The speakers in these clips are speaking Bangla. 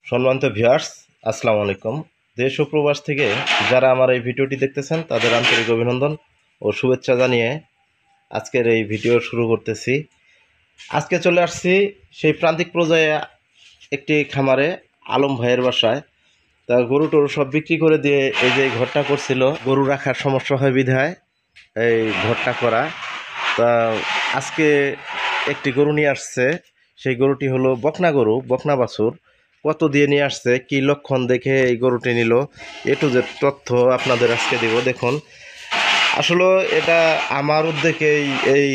সম্মানিত ভিউয়ার্স, আসসালামু আলাইকুম। দেশ ও প্রবাস থেকে যারা আমার এই ভিডিওটি দেখতেছেন তাদের আন্তরিক অভিনন্দন ও শুভেচ্ছা জানিয়ে আজকের এই ভিডিও শুরু করতেছি। আজকে চলে আসছি সেই প্রান্তিক পর্যায়ে একটি খামারে, আলম ভাইয়ের বাসায়। তা গরু টরু সব বিক্রি করে দিয়ে এই যে ঘরটা করছিল, গরু রাখার সমস্যা হয় বিধায় এই ঘরটা করা। তা আজকে একটি গরু নিয়ে আসছে। সেই গরুটি হলো বকনা গরু, বকনা বাছুর। কত দিয়ে নিয়ে আসছে, কি লক্ষণ দেখে এই গরুটি নিল, এ টু জেড তথ্য আপনাদের আজকে দিব। দেখুন, আসলে এটা আমার উদ্যোগেই এই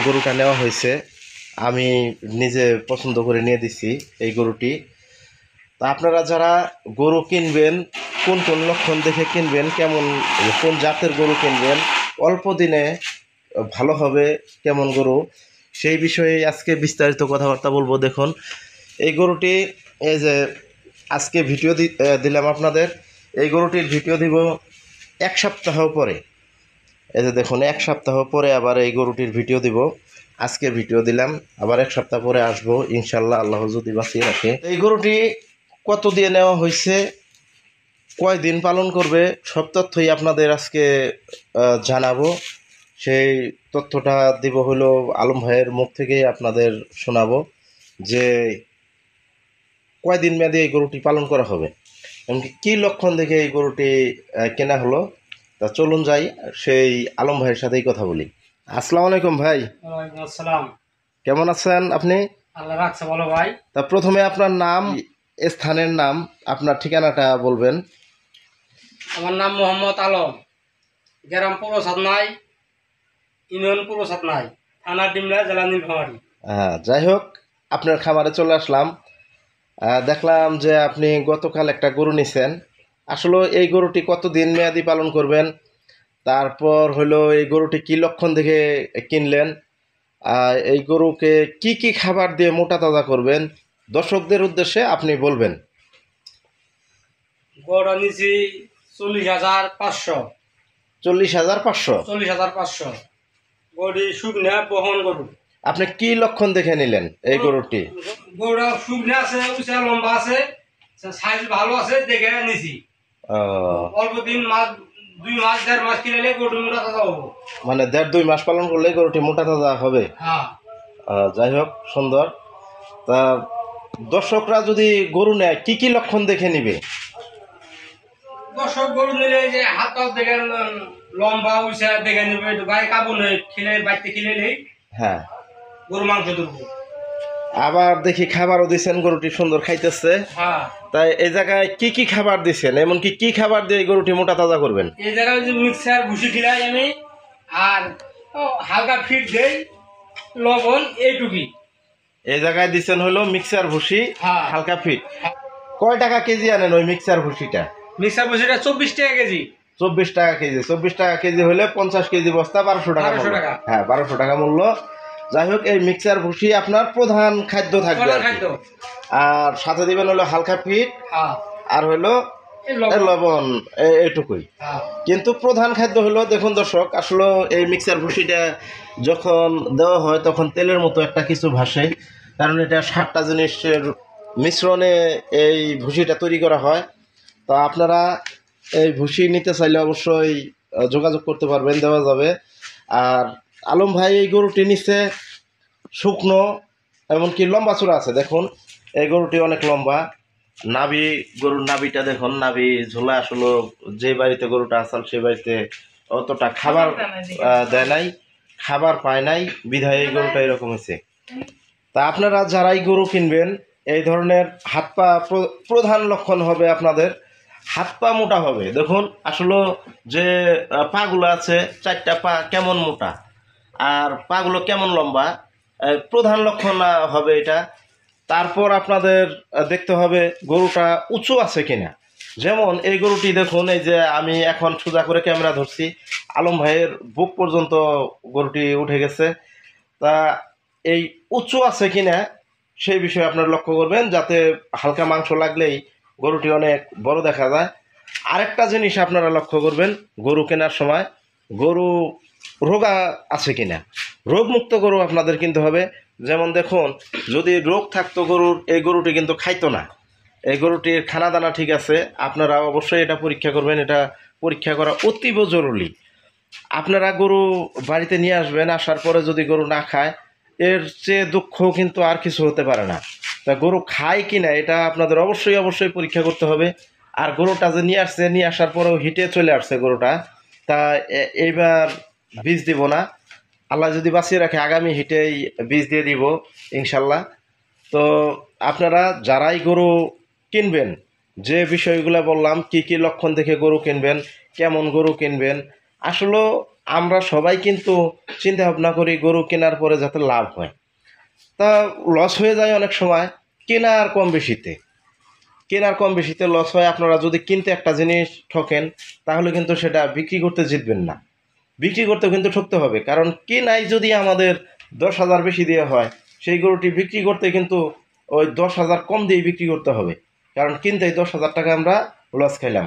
গরুটা নেওয়া হয়েছে। আমি নিজে পছন্দ করে নিয়ে দিছি এই গরুটি। তা আপনারা যারা গরু কিনবেন, কোন কোন লক্ষণ দেখে কিনবেন, কোন জাতের গরু কিনবেন, অল্প দিনে ভালো হবে কেমন গরু, সেই বিষয়ে আজকে বিস্তারিত কথাবার্তা বলবো। দেখুন, এই গরুটি, এই যে আজকে ভিডিও দিলাম আপনাদের, এই গরুটির ভিডিও দিব এক সপ্তাহ পরে। এই যে দেখুন, এক সপ্তাহ পরে আবার এই গরুটির ভিডিও দিব। আজকে ভিডিও দিলাম, আবার এক সপ্তাহ পরে আসবো ইনশাল্লাহ, আল্লাহ যদি বাঁচিয়ে রাখে। এই গরুটি কত দিয়ে নেওয়া হয়েছে, কয়দিন পালন করবে, সব তথ্যই আপনাদের আজকে জানাবো। সেই তথ্যটা দিব হলো আলম ভাইয়ের মুখ থেকেই আপনাদের শোনাবো যে কয়দিন মেয়াদে এই গরুটি পালন করা হবে, এমনকি কী লক্ষণ দেখে এই গরুটি কেনা হলো। তা চলুন যাই, সেই আলম ভাইয়ের সাথেই কথা বলি। আসসালামু আলাইকুম ভাই। ওয়ালাইকুম আসসালাম। কেমন আছেন আপনি? আল্লাহ রাখছে বলো ভাই। তা প্রথমে আপনার নাম, স্থানের নাম, আপনার ঠিকানাটা বলবেন। আমার নাম মোহাম্মদ আলম, গ্রাম পূর্ব সাতনাই, ইউনিয়ন পূর্ব সাতনাই, থানা ডিমলা, জেলা নীলফামারী। হ্যাঁ, যাই হোক, আপনার খামারে চলে আসলাম। দেখলাম যে আপনি গতকাল একটা গরু নিছেন। আসলে এই গরুটি কতদিন মেয়াদি পালন করবেন, তারপর হলো এই গরুটি কী লক্ষণ দেখে কিনলেন, এই গরুকে কি কি খাবার দিয়ে মোটা তাজা করবেন, দর্শকদের উদ্দেশ্যে আপনি বলবেন। গড় নিছি 40,500। 40,500? 40,500 গড়ি শুকনা বহন গরু। আপনি কি লক্ষণ দেখে নিলেন এই গরুটি? গরুটা শুকনা আছে, উঁচা লম্বা আছে, সাইজ ভালো আছে দেখে নিছি। অল্প দিন, মাস 2 মাস 1.5 মাস কিনলে গরু মোটা তাজা হবো। মানে 1.5-2 মাস পালন করলে গরুটি মোটা তাজা হবে। হ্যাঁ। যাই হোক, সুন্দর। তা দর্শকরা যদি গরু নেয় কি কি লক্ষণ দেখে নিবে? দর্শক গরু নিলে যে হাত পা দেখে, লম্বা উঁচা দেখে নিবে, একটু গায়ে কাবু নেই, খিলে বাড়িতে খিলে নেই, হ্যাঁ। গরু মাংস ধরবো। আবার দেখি খাবারও দিচ্ছেন, গরুটি সুন্দর খাইতেছে। হ্যাঁ। তাই এই জায়গায় কি কি খাবার দিচ্ছেন, এমনকি কি খাবার দিয়ে এই গরুটি মোটা তাজা করবেন? এই জায়গায় যে মিক্সার ভুসি খিলাই আমি, আর হালকা ফিট দেই, লবণ, এইটুকুই। এই জায়গায় দিচ্ছেন হলো মিক্সার ভুসি, হ্যাঁ। হালকা ফিট। কয় টাকা কেজি আনেন ওই মিক্সার ভুসিটা? মিক্সার ভুসিটা 24 টাকা কেজি। 24 টাকা কেজি। 24 টাকা কেজি হলে 50 কেজি বস্তা 1200 টাকা। 1200 টাকা। হ্যাঁ, 1200 টাকা মূল্য। যাই হোক, এই মিক্সার ভুসি আপনার প্রধান খাদ্য থাকবে আর কি। খাদ্য। আর সাথে দিবেন হলো হালকা ফিট, হ্যাঁ, আর হলো এই লবণ। লবণ, এইটুকুই। হ্যাঁ। কিন্তু প্রধান খাদ্য হলো, দেখুন দর্শক, আসলে এই মিক্সার ভুসিটা যখন দেওয়া হয় তখন তেলের মতো একটা কিছু ভাসে, কারণ এটা 7টা জিনিসের মিশ্রণে এই ভুসিটা তৈরি করা হয়। তো আপনারা এই ভুসি নিতে চাইলে অবশ্যই যোগাযোগ করতে পারবেন, দেওয়া যাবে। আর আলম ভাই এই গরুটি নিচ্ছে শুকনো, এমনকি লম্বা চূড়া আছে। দেখুন, এই গরুটি অনেক লম্বা। নাভি, গরুর নাভিটা দেখুন, নাভি ঝোলা। আসলে যে বাড়িতে গরুটা আসাল সে বাড়িতে অতটা খাবার দেয় নাই, খাবার পায় নাই, বিধায় এই গরুটা এরকম হয়েছে। তা আপনারা যারাই গরু কিনবেন, এই ধরনের হাত পা, প্রধান লক্ষণ হবে আপনাদের হাত পা মোটা হবে। দেখুন, আসলে যে পাগুলো আছে, 4টা পা কেমন মোটা, আর পাগুলো কেমন লম্বা, প্রধান লক্ষণ হবে এটা। তারপর আপনাদের দেখতে হবে গরুটা উঁচু আছে কিনা। যেমন এই গরুটি দেখুন, এই যে আমি এখন সোজা করে ক্যামেরা ধরছি, আলম ভাইয়ের বুক পর্যন্ত গরুটি উঠে গেছে। তা এই উঁচু আছে কিনা সেই বিষয়ে আপনারা লক্ষ্য করবেন, যাতে হালকা মাংস লাগলেই গরুটি অনেক বড় দেখা যায়। আরেকটা জিনিস আপনারা লক্ষ্য করবেন গরু কেনার সময়, গরু রোগা আছে কিনা। রোগমুক্ত গরু আপনাদের কিনতে হবে। যেমন দেখুন, যদি রোগ থাকতো গরুর, এই গরুটি কিন্তু খাইতো না। এই গরুটির খানা দানা ঠিক আছে, আপনারা অবশ্যই এটা পরীক্ষা করবেন। এটা পরীক্ষা করা অতীব জরুরি। আপনারা গরু বাড়িতে নিয়ে আসবেন, আসার পরে যদি গরু না খায়, এর চেয়ে দুঃখ কিন্তু আর কিছু হতে পারে না। তা গরু খায় কি না এটা আপনাদের অবশ্যই পরীক্ষা করতে হবে। আর গরুটা যে নিয়ে আসছে, নিয়ে আসার পরেও হিটে চলে আসছে গরুটা, তা এইবার বীজ দিব না, আল্লাহ যদি বাঁচিয়ে রাখে আগামী হিটেই বীজ দিয়ে দিব ইনশাল্লাহ। তো আপনারা যারাই গরু কিনবেন, যে বিষয়গুলো বললাম, কি কি লক্ষণ দেখে গরু কিনবেন, কেমন গরু কিনবেন, আসলে আমরা সবাই কিন্তু চিন্তা ভাবনা করি গরু কেনার পরে যাতে লাভ হয়। তা লস হয়ে যায় অনেক সময় কেনার কম বেশিতে লস হয়। আপনারা যদি কিনতে একটা জিনিস ঠকেন, তাহলে কিন্তু সেটা বিক্রি করতে জিতবেন না, বিক্রি করতেও কিন্তু ঠকতে হবে। কারণ কেনাই যদি আমাদের 10,000 বেশি দিয়ে হয়, সেই গরুটি বিক্রি করতে কিন্তু ওই 10,000 কম দিয়ে বিক্রি করতে হবে, কারণ কিনতেই 10,000 টাকা আমরা লস খাইলাম।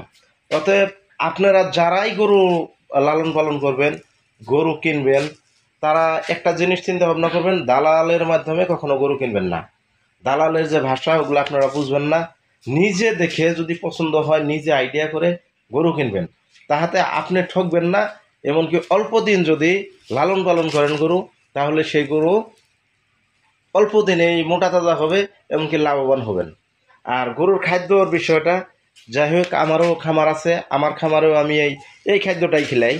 অতএব আপনারা যারাই গরু লালন পালন করবেন, গরু কিনবেন, তারা একটা জিনিস চিন্তা ভাবনা করবেন, দালালের মাধ্যমে কখনো গরু কিনবেন না। দালালের যে ভাষা, ওগুলো আপনারা বুঝবেন না। নিজে দেখে যদি পছন্দ হয়, নিজে আইডিয়া করে গরু কিনবেন, তাহাতে আপনি ঠকবেন না। এমনকি অল্প দিন যদি লালন পালন করেন গরু, তাহলে সেই গরু অল্প দিনেই মোটা তাজা হবে, এমনকি লাভবান হবেন। আর গরুর খাদ্যর বিষয়টা, যাই হোক, আমারও খামার আছে, আমার খামারেও আমি এই খাদ্যটাই খিলাই।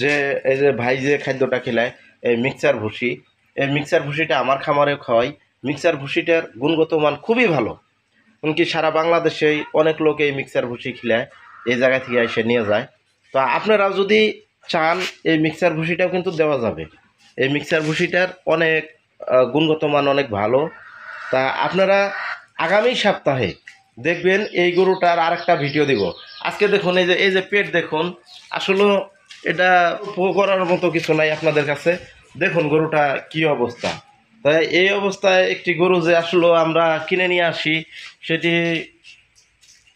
যে এই যে ভাই যে খাদ্যটা খিলায়, এই মিক্সচার ভুসি, এই মিক্সচার ভুসিটা আমার খামারেও খাওয়াই। মিক্সচার ভুসিটার গুণগত মান খুবই ভালো, এমনকি সারা বাংলাদেশেই অনেক লোক এই মিক্সচার ভুসি খিলায়, এই জায়গা থেকে এসে নিয়ে যায়। তো আপনারাও যদি চান, এই মিক্সচার ভুসিটাও কিন্তু দেওয়া যাবে। এই মিক্সচার ভুসিটার অনেক গুণগত মান অনেক ভালো। তা আপনারা আগামী সপ্তাহে দেখবেন এই গরুটার আরেকটা ভিডিও দিব। আজকে দেখুন, এই যে পেট দেখুন, আসলে এটা করার মতো কিছু নাই আপনাদের কাছে। দেখুন গরুটা কি অবস্থা। তাই এই অবস্থায় একটি গরু যে আসলে আমরা কিনে নিয়ে আসি, সেটি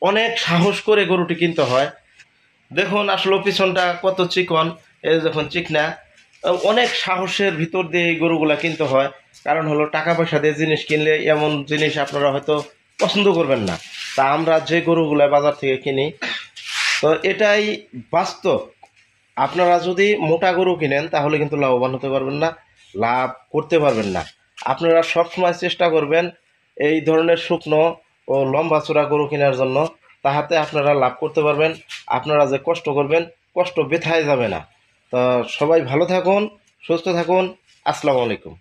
অনেক সাহস করে গরুটি কিনতে হয়। দেখুন আসলে পিছনটা কত চিকন, এই দেখুন চিকনা। অনেক সাহসের ভিতর দিয়ে এই গরুগুলা কিনতে হয়। কারণ হলো, টাকা পয়সা দিয়ে জিনিস কিনলে এমন জিনিস আপনারা হয়তো পছন্দ করবেন না। তা আমরা যে গরুগুলা বাজার থেকে কিনি, তো এটাই বাস্তব। আপনারা যদি মোটা গরু কিনেন, তাহলে কিন্তু লাভবান হতে পারবেন না, লাভ করতে পারবেন না। আপনারা সবসময় চেষ্টা করবেন এই ধরনের শুকনো ও লম্বা চূড়া গরু কেনার জন্য, তাহাতে আপনারা লাভ করতে পারবেন। আপনারা যে কষ্ট করবেন, কষ্ট বৃথায় যাবে না। তো সবাই ভালো থাকুন, সুস্থ থাকুন। আসসালামু আলাইকুম।